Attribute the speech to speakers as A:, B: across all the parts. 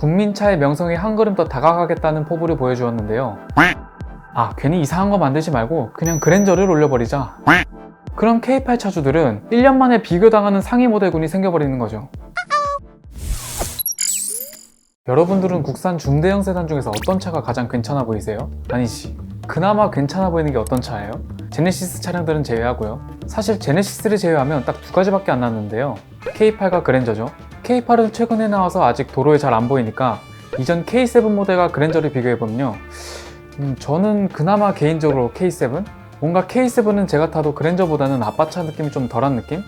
A: 국민차의 명성에 한 걸음 더 다가가겠다는 포부를 보여주었는데요. 괜히 이상한 거 만들지 말고 그냥 그랜저를 올려버리자. 그럼 K8 차주들은 1년 만에 비교당하는 상위 모델군이 생겨버리는 거죠. 여러분들은 국산 중대형 세단 중에서 어떤 차가 가장 괜찮아 보이세요? 아니지, 그나마 괜찮아 보이는 게 어떤 차예요? 제네시스 차량들은 제외하고요. 사실 제네시스를 제외하면 딱 두 가지밖에 안 남는데요. K8과 그랜저죠. K8은 최근에 나와서 아직 도로에 잘 안 보이니까 이전 K7 모델과 그랜저를 비교해보면요, 저는 그나마 개인적으로 K7? 뭔가 K7은 제가 타도 그랜저보다는 아빠차 느낌이 좀 덜한 느낌?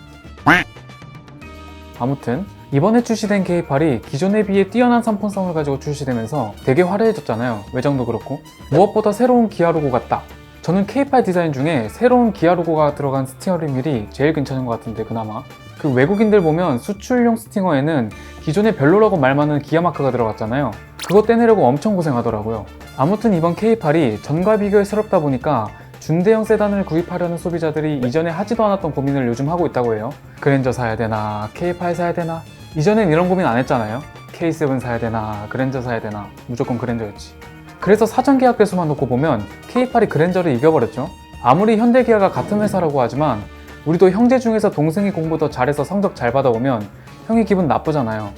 A: 아무튼 이번에 출시된 K8이 기존에 비해 뛰어난 상품성을 가지고 출시되면서 되게 화려해졌잖아요. 외장도 그렇고. 무엇보다 새로운 기아 로고가 딱! 저는 K8 디자인 중에 새로운 기아 로고가 들어간 스티어링 휠이 제일 괜찮은 것 같은데, 그나마. 그 외국인들 보면 수출용 스팅어에는 기존에 별로라고 말 많은 기아 마크가 들어갔잖아요. 그거 떼내려고 엄청 고생하더라고요. 아무튼 이번 K8이 전과 비교에 새롭다 보니까 중대형 세단을 구입하려는 소비자들이 이전에 하지도 않았던 고민을 요즘 하고 있다고 해요. 그랜저 사야 되나, K8 사야 되나? 이전엔 이런 고민 안 했잖아요. K7 사야 되나, 그랜저 사야 되나. 무조건 그랜저였지. 그래서 사전 계약 대수만 놓고 보면 K8이 그랜저를 이겨버렸죠. 아무리 현대 기아가 같은 회사라고 하지만 우리도 형제 중에서 동생이 공부 더 잘해서 성적 잘 받아오면 형이 기분 나쁘잖아요.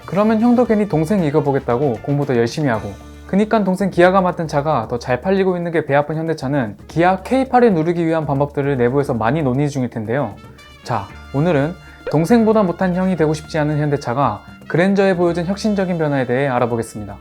A: 그러면 형도 괜히 동생 이겨보겠다고 공부 더 열심히 하고, 그니까 동생 기아가 맡은 차가 더 잘 팔리고 있는 게 배 아픈 현대차는 기아 K8을 누르기 위한 방법들을 내부에서 많이 논의 중일 텐데요. 자, 오늘은 동생보다 못한 형이 되고 싶지 않은 현대차가 그랜저에 보여준 혁신적인 변화에 대해 알아보겠습니다.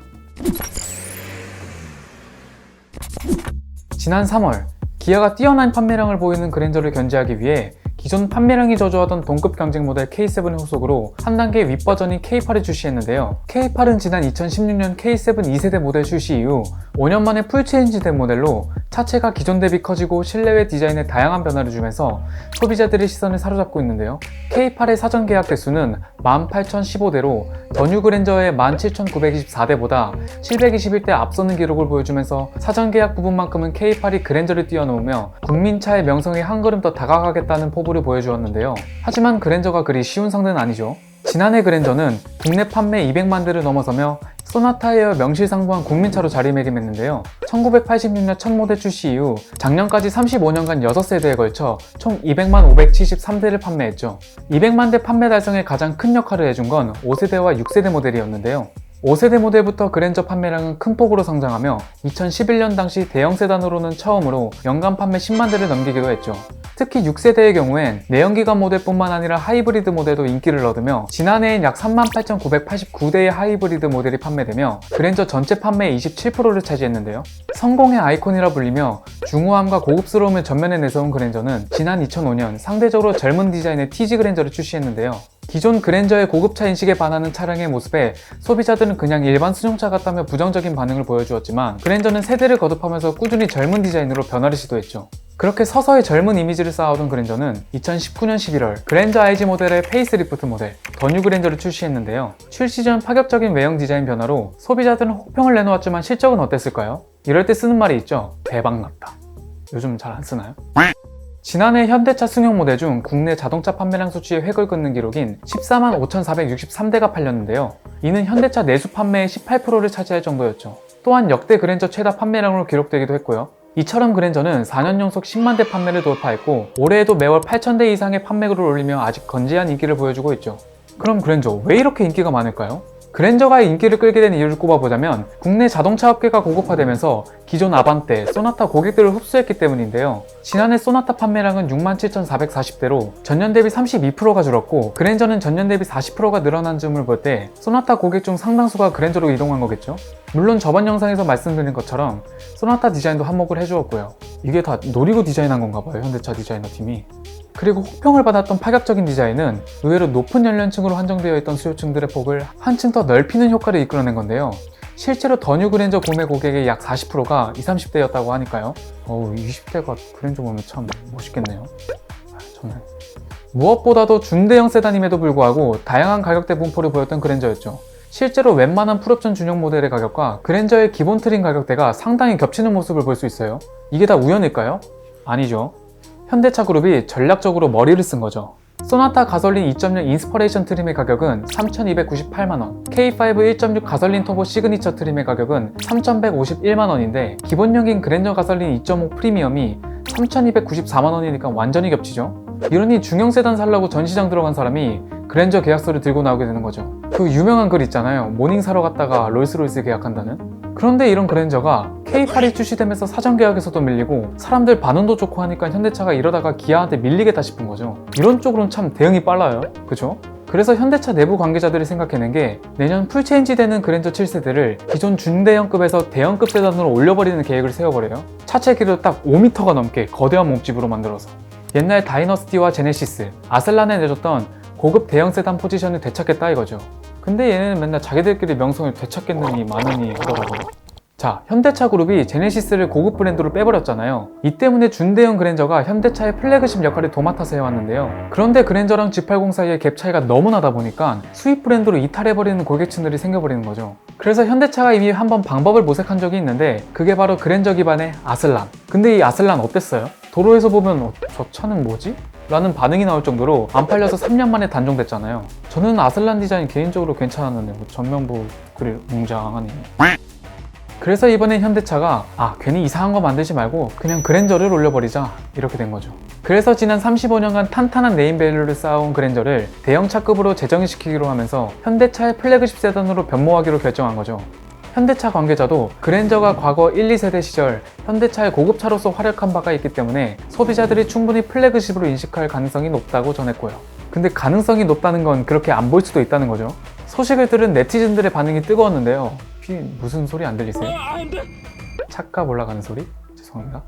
A: 지난 3월, 기아가 뛰어난 판매량을 보이는 그랜저를 견제하기 위해 기존 판매량이 저조하던 동급 경쟁 모델 K7의 후속으로 한 단계 윗버전인 K8을 출시했는데요. K8은 지난 2016년 K7 2세대 모델 출시 이후 5년 만에 풀체인지된 모델로 차체가 기존 대비 커지고 실내외 디자인에 다양한 변화를 주면서 소비자들의 시선을 사로잡고 있는데요. K8의 사전 계약 대수는 18,015대로 더 뉴 그랜저의 17,924대보다 721대 앞서는 기록을 보여주면서 사전 계약 부분만큼은 K8이 그랜저를 뛰어넘으며 국민차의 명성에 한 걸음 더 다가가겠다는 포부를 보여주었는데요. 하지만 그랜저가 그리 쉬운 상대는 아니죠. 지난해 그랜저는 국내 판매 200만 대를 넘어서며 소나타에어 명실상부한 국민차로 자리매김했는데요. 1986년 첫 모델 출시 이후 작년까지 35년간 6세대에 걸쳐 총 200만 573대를 판매했죠. 200만 대 판매 달성에 가장 큰 역할을 해준 건 5세대와 6세대 모델이었는데요. 5세대 모델부터 그랜저 판매량은 큰 폭으로 성장하며 2011년 당시 대형 세단으로는 처음으로 연간 판매 10만 대를 넘기기도 했죠. 특히 6세대의 경우엔 내연기관 모델뿐만 아니라 하이브리드 모델도 인기를 얻으며 지난해엔 약 38,989대의 하이브리드 모델이 판매되며 그랜저 전체 판매의 27%를 차지했는데요. 성공의 아이콘이라 불리며 중후함과 고급스러움을 전면에 내세운 그랜저는 지난 2005년 상대적으로 젊은 디자인의 TG 그랜저를 출시했는데요. 기존 그랜저의 고급차 인식에 반하는 차량의 모습에 소비자들은 그냥 일반 승용차 같다며 부정적인 반응을 보여주었지만, 그랜저는 세대를 거듭하면서 꾸준히 젊은 디자인으로 변화를 시도했죠. 그렇게 서서히 젊은 이미지를 쌓아오던 그랜저는 2019년 11월 그랜저 IG 모델의 페이스리프트 모델 더 뉴 그랜저를 출시했는데요. 출시 전 파격적인 외형 디자인 변화로 소비자들은 혹평을 내놓았지만 실적은 어땠을까요? 이럴 때 쓰는 말이 있죠. 대박났다. 요즘 잘 안 쓰나요? 지난해 현대차 승용 모델 중 국내 자동차 판매량 수치의 획을 긋는 기록인 14만 5,463대가 팔렸는데요. 이는 현대차 내수 판매의 18%를 차지할 정도였죠. 또한 역대 그랜저 최다 판매량으로 기록되기도 했고요. 이처럼 그랜저는 4년 연속 10만 대 판매를 돌파했고 올해에도 매월 8,000대 이상의 판매율을 올리며 아직 건재한 인기를 보여주고 있죠. 그럼 그랜저 왜 이렇게 인기가 많을까요? 그랜저가 인기를 끌게 된 이유를 꼽아보자면 국내 자동차 업계가 고급화되면서 기존 아반떼, 소나타 고객들을 흡수했기 때문인데요. 지난해 소나타 판매량은 67,440대로 전년 대비 32%가 줄었고 그랜저는 전년 대비 40%가 늘어난 점을 볼 때 소나타 고객 중 상당수가 그랜저로 이동한 거겠죠? 물론 저번 영상에서 말씀드린 것처럼 소나타 디자인도 한몫을 해주었고요. 이게 다 노리고 디자인한 건가 봐요, 현대차 디자이너 팀이. 그리고 혹평을 받았던 파격적인 디자인은 의외로 높은 연령층으로 한정되어 있던 수요층들의 폭을 한층 더 넓히는 효과를 이끌어낸 건데요. 실제로 더 뉴 그랜저 구매 고객의 약 40%가 20, 30대였다고 하니까요. 20대가 그랜저 보면 참 멋있겠네요. 정말. 무엇보다도 중대형 세단임에도 불구하고 다양한 가격대 분포를 보였던 그랜저였죠. 실제로 웬만한 풀옵션 준용 모델의 가격과 그랜저의 기본 트림 가격대가 상당히 겹치는 모습을 볼 수 있어요. 이게 다 우연일까요? 아니죠. 현대차 그룹이 전략적으로 머리를 쓴 거죠. 소나타 가솔린 2.0 인스퍼레이션 트림의 가격은 3,298만원, K5 1.6 가솔린 터보 시그니처 트림의 가격은 3,151만원인데 기본형인 그랜저 가솔린 2.5 프리미엄이 3,294만원이니까 완전히 겹치죠. 이러니 중형 세단 살라고 전시장 들어간 사람이 그랜저 계약서를 들고 나오게 되는 거죠. 그 유명한 글 있잖아요. 모닝 사러 갔다가 롤스로이스 계약한다는. 그런데 이런 그랜저가 K8이 출시되면서 사전 계약에서도 밀리고 사람들 반응도 좋고 하니까 현대차가 이러다가 기아한테 밀리겠다 싶은 거죠. 이런 쪽으로는 참 대응이 빨라요. 그죠? 그래서 현대차 내부 관계자들이 생각해낸 게 내년 풀체인지 되는 그랜저 7세대를 기존 중대형급에서 대형급 세단으로 올려버리는 계획을 세워버려요. 차체 길이도 딱 5m가 넘게 거대한 몸집으로 만들어서 옛날 다이너스티와 제네시스, 아슬란에 내줬던 고급 대형 세단 포지션을 되찾겠다 이거죠. 근데 얘네는 맨날 자기들끼리 명성을 되찾겠느니 마느니 하더라고요. 자, 현대차 그룹이 제네시스를 고급 브랜드로 빼버렸잖아요. 이 때문에 준대형 그랜저가 현대차의 플래그십 역할을 도맡아서 해왔는데요. 그런데 그랜저랑 G80 사이의 갭 차이가 너무 나다 보니까 수입 브랜드로 이탈해버리는 고객층들이 생겨버리는 거죠. 그래서 현대차가 이미 한번 방법을 모색한 적이 있는데 그게 바로 그랜저 기반의 아슬란. 근데 이 아슬란 어땠어요? 도로에서 보면 저 차는 뭐지? 라는 반응이 나올 정도로 안 팔려서 3년 만에 단종됐잖아요. 저는 아슬란 디자인 개인적으로 괜찮았는데 전면부 그릴 웅장하니. 그래서 이번엔 현대차가 괜히 이상한 거 만들지 말고 그냥 그랜저를 올려버리자 이렇게 된 거죠. 그래서 지난 35년간 탄탄한 네임밸류를 쌓아온 그랜저를 대형차급으로 재정의시키기로 하면서 현대차의 플래그십 세단으로 변모하기로 결정한 거죠. 현대차 관계자도 그랜저가 과거 1, 2세대 시절 현대차의 고급차로서 활약한 바가 있기 때문에 소비자들이 충분히 플래그십으로 인식할 가능성이 높다고 전했고요. 근데 가능성이 높다는 건 그렇게 안 볼 수도 있다는 거죠. 소식을 들은 네티즌들의 반응이 뜨거웠는데요. 무슨 소리 안 들리세요? 차값 올라가는 소리? 죄송합니다.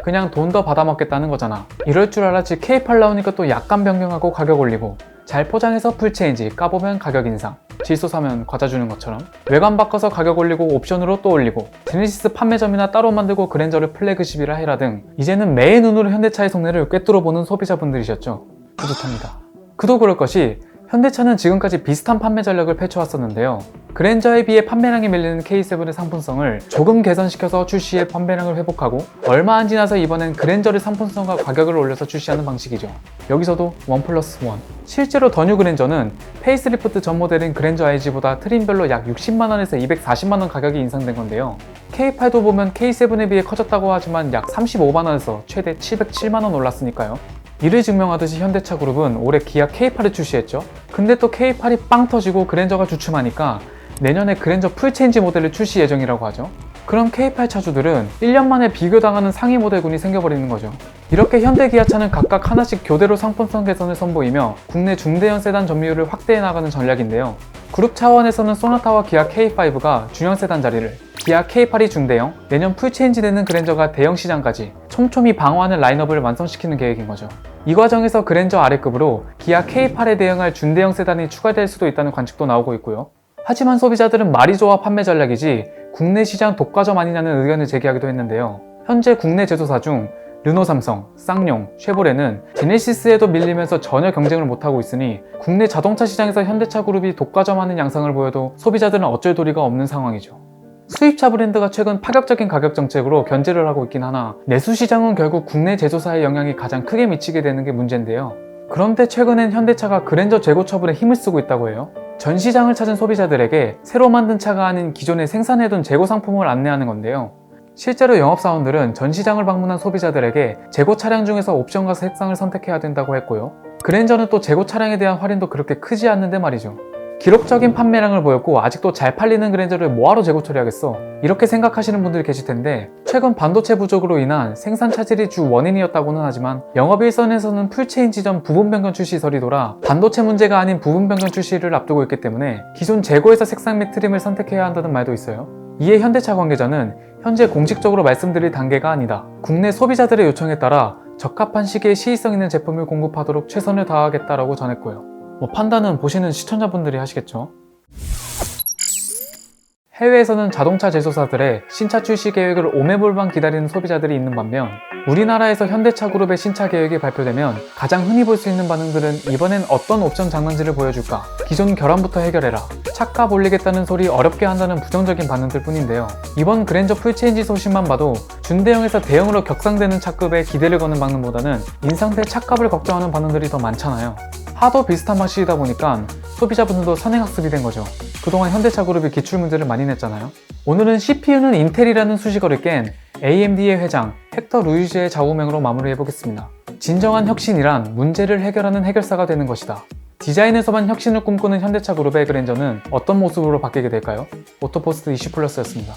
A: 그냥 돈 더 받아먹겠다는 거잖아. 이럴 줄 알았지 K8 나오니까 또 약간 변경하고 가격 올리고 잘 포장해서 풀체인지 까보면 가격 인상, 질소 사면 과자 주는 것처럼 외관 바꿔서 가격 올리고 옵션으로 또 올리고 제네시스 판매점이나 따로 만들고 그랜저를 플래그십이라 해라 등 이제는 매의 눈으로 현대차의 속내를 꿰뚫어보는 소비자분들이셨죠. 뿌듯합니다. 그도 그럴 것이 현대차는 지금까지 비슷한 판매 전략을 펼쳐왔었는데요. 그랜저에 비해 판매량이 밀리는 K7의 상품성을 조금 개선시켜서 출시해 판매량을 회복하고 얼마 안 지나서 이번엔 그랜저의 상품성과 가격을 올려서 출시하는 방식이죠. 여기서도 1+1. 실제로 더 뉴 그랜저는 페이스리프트 전 모델인 그랜저 IG보다 트림별로 약 60만원에서 240만원 가격이 인상된 건데요. K8도 보면 K7에 비해 커졌다고 하지만 약 35만원에서 최대 707만원 올랐으니까요. 이를 증명하듯이 현대차 그룹은 올해 기아 K8을 출시했죠. 근데 또 K8이 빵 터지고 그랜저가 주춤하니까 내년에 그랜저 풀체인지 모델을 출시 예정이라고 하죠. 그럼 K8 차주들은 1년 만에 비교당하는 상위 모델군이 생겨버리는 거죠. 이렇게 현대 기아차는 각각 하나씩 교대로 상품성 개선을 선보이며 국내 중대형 세단 점유율을 확대해 나가는 전략인데요. 그룹 차원에서는 소나타와 기아 K5가 중형 세단 자리를, 기아 K8이 중대형, 내년 풀체인지 되는 그랜저가 대형 시장까지 촘촘히 방어하는 라인업을 완성시키는 계획인 거죠. 이 과정에서 그랜저 아래급으로 기아 K8에 대응할 중대형 세단이 추가될 수도 있다는 관측도 나오고 있고요. 하지만 소비자들은 말이 좋아 판매 전략이지 국내 시장 독과점 아니냐는 의견을 제기하기도 했는데요. 현재 국내 제조사 중 르노, 삼성, 쌍용, 쉐보레는 제네시스에도 밀리면서 전혀 경쟁을 못하고 있으니 국내 자동차 시장에서 현대차 그룹이 독과점하는 양상을 보여도 소비자들은 어쩔 도리가 없는 상황이죠. 수입차 브랜드가 최근 파격적인 가격 정책으로 견제를 하고 있긴 하나 내수 시장은 결국 국내 제조사의 영향이 가장 크게 미치게 되는 게 문제인데요. 그런데 최근엔 현대차가 그랜저 재고 처분에 힘을 쓰고 있다고 해요. 전 시장을 찾은 소비자들에게 새로 만든 차가 아닌 기존에 생산해둔 재고 상품을 안내하는 건데요. 실제로 영업사원들은 전 시장을 방문한 소비자들에게 재고 차량 중에서 옵션과 색상을 선택해야 된다고 했고요. 그랜저는 또 재고 차량에 대한 할인도 그렇게 크지 않는데 말이죠. 기록적인 판매량을 보였고 아직도 잘 팔리는 그랜저를 뭐하러 재고 처리하겠어? 이렇게 생각하시는 분들이 계실 텐데 최근 반도체 부족으로 인한 생산 차질이 주 원인이었다고는 하지만 영업 일선에서는 풀체인지 전 부분 변경 출시설이 돌아 반도체 문제가 아닌 부분 변경 출시를 앞두고 있기 때문에 기존 재고에서 색상 및 트림을 선택해야 한다는 말도 있어요. 이에 현대차 관계자는 현재 공식적으로 말씀드릴 단계가 아니다. 국내 소비자들의 요청에 따라 적합한 시기에 시의성 있는 제품을 공급하도록 최선을 다하겠다라고 전했고요. 판단은 보시는 시청자분들이 하시겠죠. 해외에서는 자동차 제조사들의 신차 출시 계획을 오매불망 기다리는 소비자들이 있는 반면 우리나라에서 현대차 그룹의 신차 계획이 발표되면 가장 흔히 볼 수 있는 반응들은 이번엔 어떤 옵션 장난지를 보여줄까? 기존 결함부터 해결해라. 차값 올리겠다는 소리 어렵게 한다는 부정적인 반응들 뿐인데요. 이번 그랜저 풀체인지 소식만 봐도 준대형에서 대형으로 격상되는 차급에 기대를 거는 반응보다는 인상대 차값을 걱정하는 반응들이 더 많잖아요. 하도 비슷한 방식이다 보니까 소비자분들도 선행학습이 된 거죠. 그동안 현대차 그룹이 기출 문제를 많이 냈잖아요. 오늘은 CPU는 인텔이라는 수식어를 깬 AMD의 회장 헥터 루이즈의 좌우명으로 마무리해보겠습니다. 진정한 혁신이란 문제를 해결하는 해결사가 되는 것이다. 디자인에서만 혁신을 꿈꾸는 현대차 그룹의 그랜저는 어떤 모습으로 바뀌게 될까요? 오토포스트 이슈플러스였습니다.